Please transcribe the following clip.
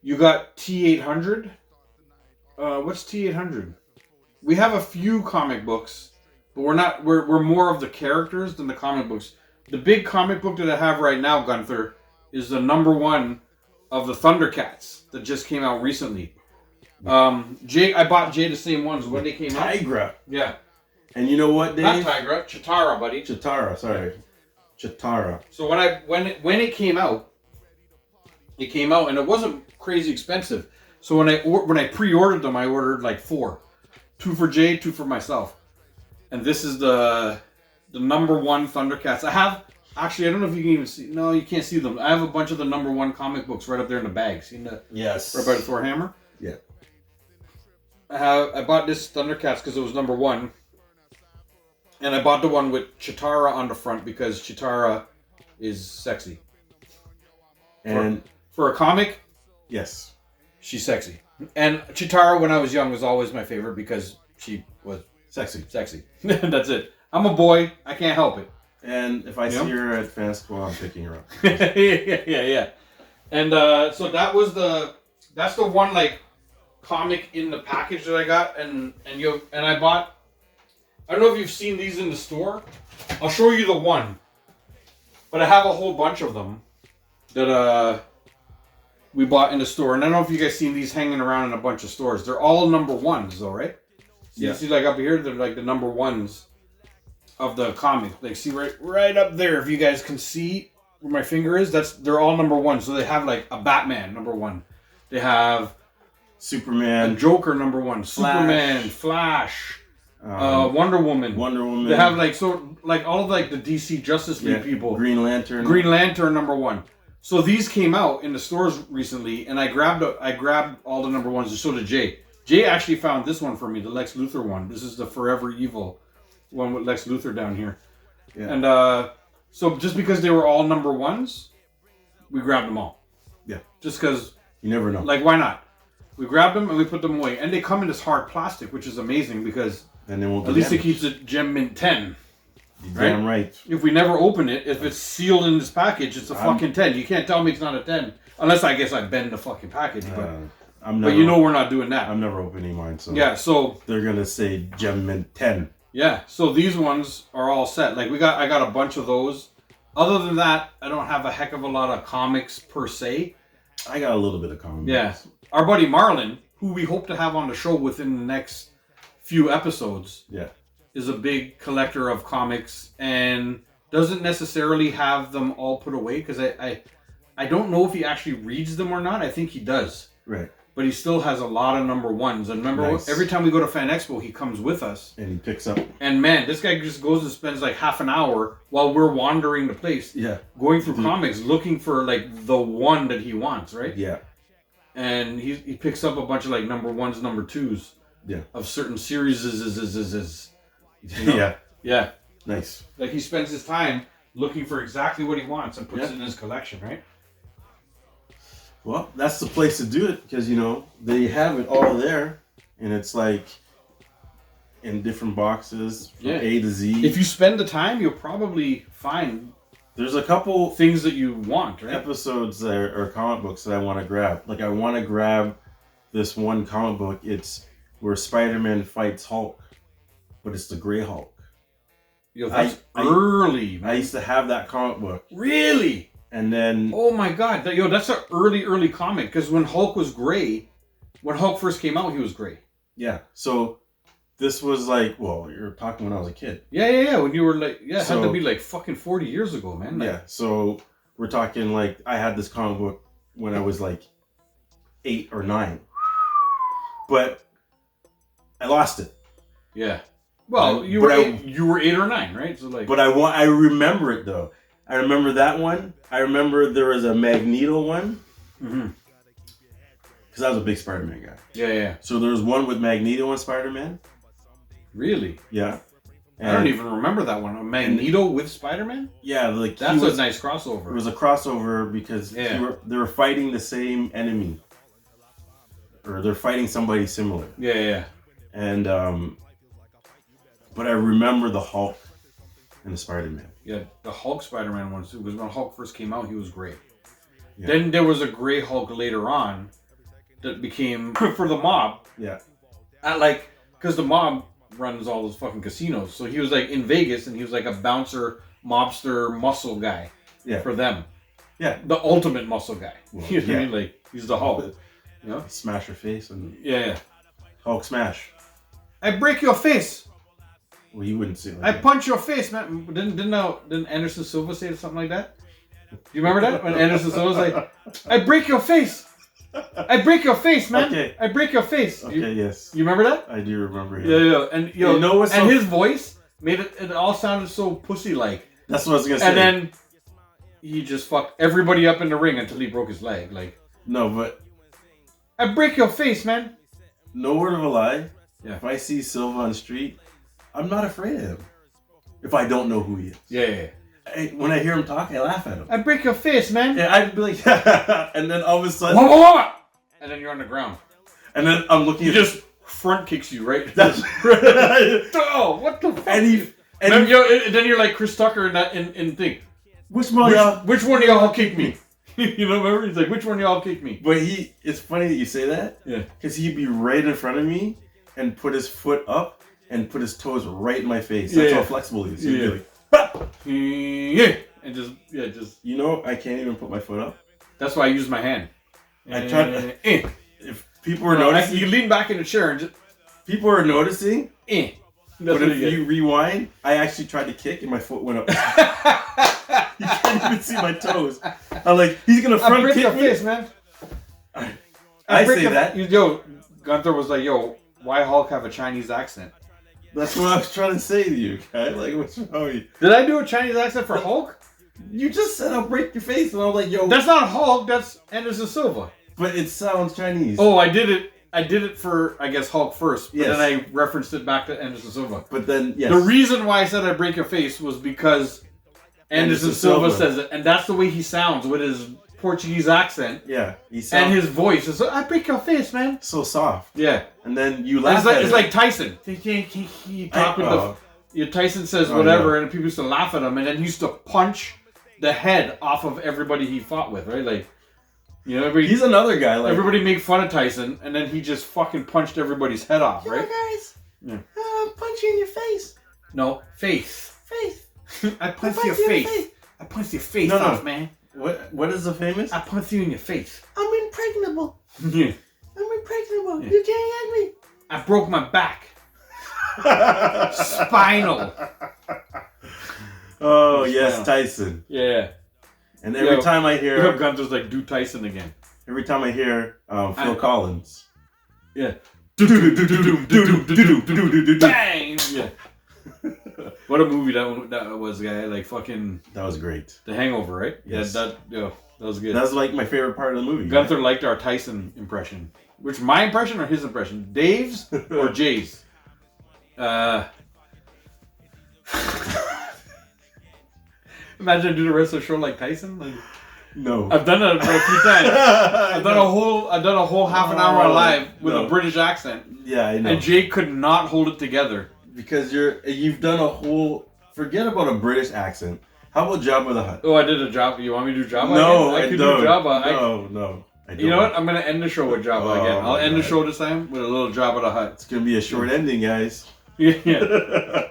You got T800. What's T800? We have a few comic books, but we're more of the characters than the comic books. The big comic book that I have right now, Gunther, is the #1 of the Thundercats that just came out recently. I bought Jay the same ones when they came out. Tigra. Yeah. And you know what, Dave? Not Tigra, Chitara, buddy. Chitara, sorry. Chitara. So when it came out, and it wasn't crazy expensive. So when I pre-ordered them, I ordered like 4. 2 for Jay, 2 for myself. And this is the #1 Thundercats. I have, actually, I don't know if you can even see. No, you can't see them. I have a bunch of the #1 comic books right up there in the bag. Seen that? Yes. Right by the Thor hammer? Yeah. I bought this Thundercats because it was #1. And I bought the one with Chitara on the front because Chitara is sexy. And for a comic, yes, she's sexy. And Chitara, when I was young, was always my favorite because she was sexy. That's it. I'm a boy. I can't help it. And if I see her at Fantastic, I'm picking her up. yeah. And so that's the one like comic in the package that I got, and I bought. I don't know if you've seen these in the store. I'll show you the one, but I have a whole bunch of them that we bought in the store. And I don't know if you guys seen these hanging around in a bunch of stores. They're all #1s though, right? So yeah. You see like up here, they're like the #1s of the comic. Like see right up there, if you guys can see where my finger is, they're all #1. So they have like a Batman #1. They have Superman, the Joker #1, Superman, Flash, Wonder Woman. They have like all of like the DC Justice League people. Green Lantern #1. So these came out in the stores recently, and I grabbed all the #1s, and so did Jay. Jay actually found this one for me, the Lex Luthor one. This is the Forever Evil one with Lex Luthor down here. Yeah. And so just because they were all #1s, we grabbed them all. Yeah. Just because. You never know. Like, why not? We grabbed them and we put them away. And they come in this hard plastic, which is amazing because and they won't at least it keeps it Gem Mint 10. Damn right. If we never open it, if it's sealed in this package, it's a fucking 10. You can't tell me it's not a 10. Unless I guess I bend the fucking package. But you know we're not doing that. I'm never opening mine. So yeah, so they're going to say Gem Mint 10. Yeah, so these ones are all set. Like I got a bunch of those. Other than that, I don't have a heck of a lot of comics per se. I got a little bit of comics. Yeah. Our buddy Marlon, who we hope to have on the show within the next few episodes. Yeah. Is a big collector of comics and doesn't necessarily have them all put away because I don't know if he actually reads them or not. I think he does. Right. But he still has a lot of #1s. And remember, every time we go to Fan Expo, he comes with us. And he picks up. And man, this guy just goes and spends like half an hour while we're wandering the place. Yeah. Going through comics, looking for like the one that he wants, right? Yeah. And he picks up a bunch of like #1s, #2s. Yeah. Of certain series. You know? Yeah. Yeah. Nice. Like he spends his time looking for exactly what he wants and puts it in his collection, right? Well, that's the place to do it because, they have it all there. And it's like in different boxes from A to Z. If you spend the time, you'll probably find... There's a couple... things that you want, right? Episodes or comic books that I want to grab. Like I want to grab this one comic book. It's where Spider-Man fights Hulk. But it's the Grey Hulk. Yo, that's early. I used to have that comic book. Really? And then... Oh my god. That's an early comic. Because when Hulk was gray, when Hulk first came out, he was gray. Yeah. So this was like, well, you're talking when I was a kid. Yeah. When you were like, it had to be like fucking 40 years ago, man. Like, yeah. So we're talking like, I had this comic book when I was like 8 or 9. But I lost it. Yeah. Well, you were 8 or 9, right? So like, but I remember it though. I remember that one. I remember there was a Magneto one. Mm-hmm. Because I was a big Spider-Man guy. Yeah. So there was one with Magneto and Spider-Man. Really? Yeah. And I don't even remember that one. A Magneto with Spider-Man? Yeah, like that's a nice crossover. It was a crossover because they were fighting the same enemy, or they're fighting somebody similar. Yeah. And but I remember the Hulk and the Spider-Man. Yeah, the Hulk Spider-Man one too. Because when Hulk first came out, he was gray. Yeah. Then there was a gray Hulk later on, that became for the mob. Yeah. At like, because the mob runs all those fucking casinos. So he was like in Vegas and he was like a bouncer, mobster, muscle guy for them. Yeah. The ultimate muscle guy. Well, You know what I mean? Like, he's the Hulk. You know? Smash your face and Yeah. Hulk smash. I break your face. Well, you wouldn't say it like I that. punch your face, man. Didn't Anderson Silva say something like that? Do you remember that? When Anderson Silva was like, I break your face. I break your face, man. Okay. I break your face. Okay, yes. You remember that? I do remember him. Yeah. And You know what's and so- his voice made it all sounded so pussy-like. That's what I was going to say. And then he just fucked everybody up in the ring until he broke his leg. Like, No, but I break your face, man. no word of a lie. Yeah. If I see Silva on the street, I'm not afraid of him. If I don't know who he is. Yeah. When I hear him talk, I laugh at him. I break your face, man. Yeah, I'd be like, and then all of a sudden, Whoa. And then you're on the ground. and then I'm looking He at just front kicks you, right? That's Oh, what the fuck? and And then you're like Chris Tucker in that in thing. which one y'all? Which one of y'all kicked me? You know, remember? He's like, which one of y'all kicked me? But it's funny that you say that. Yeah. Because he'd be right in front of me and put his foot up and put his toes right in my face. That's how flexible he is. He'd be like, "Bah!" Yeah. And just. You know, I can't even put my foot up. That's why I use my hand. I tried. If people were You noticing, lean back in the chair and just. people are noticing. That's But what if you you rewind, I actually tried to kick and my foot went up. You can't even see my toes. I'm like, he's gonna I front break kick your me. face, man. I break say your- that. Yo, Gunther was like, yo, why Hulk have a Chinese accent? That's what I was trying to say to you, guy. Like, what's wrong with you? Did I do a Chinese accent for Hulk? You just said I'll break your face, and I'm like, yo. That's not Hulk, that's Anderson Silva. But it sounds Chinese. Oh, I did it for, I guess, Hulk first, but Yes. then I referenced it back to Anderson Silva. But then, yes. The reason why I said I break your face was because Anderson Silva says it, and that's the way he sounds with his Portuguese accent Yeah, he sounds and his voice. It's like, I break your face, man. so soft. Yeah. And then you And laugh it's like, at it's it. like Tyson. He talk with Tyson says Oh, whatever, and people used to laugh at him, and then he used to punch the head off of everybody he fought with, right? Like, you know, He's another guy. Like, everybody make fun of Tyson, and then he just fucking punched everybody's head off, right? guys. Yeah. I'm punching in your face. No, face. Face. I punched your punch you in the face. face. I punched your face No, no. off, man. What is the famous? I punched you in your face. I'm impregnable. Yeah. I'm impregnable. Yeah. You can't get I broke my back. me. Spinal. Oh, yes, Spinal. Tyson. Yeah. And every Yo, time I You hear, know, Gunther's like, do Tyson again. Phil Collins. Yeah. Bang! Bang! Yeah. What a movie that was, guy. Like fucking That was great. The Hangover, right? Yes. Yeah, that was good. That was like my favorite part of the movie. Gunther liked our Tyson impression. Which, my impression or his impression? Dave's or Jay's? Imagine I do the rest of the show like Tyson. Like, No. I've done it a few times. I've done a whole half an hour live with No. a British accent, Yeah, I know. and Jay could not hold it together. Because you've done a whole. Forget about a British accent. How about Jabba the Hutt? Oh, I did a Jabba. You want me to do Jabba? No, again? I could don't. do Jabba. No, I don't. You know what? I'm gonna end the show with Jabba Oh, again. I'll my end the God. show this time with a little Jabba the Hutt. It's gonna be a short ending, guys. Yeah.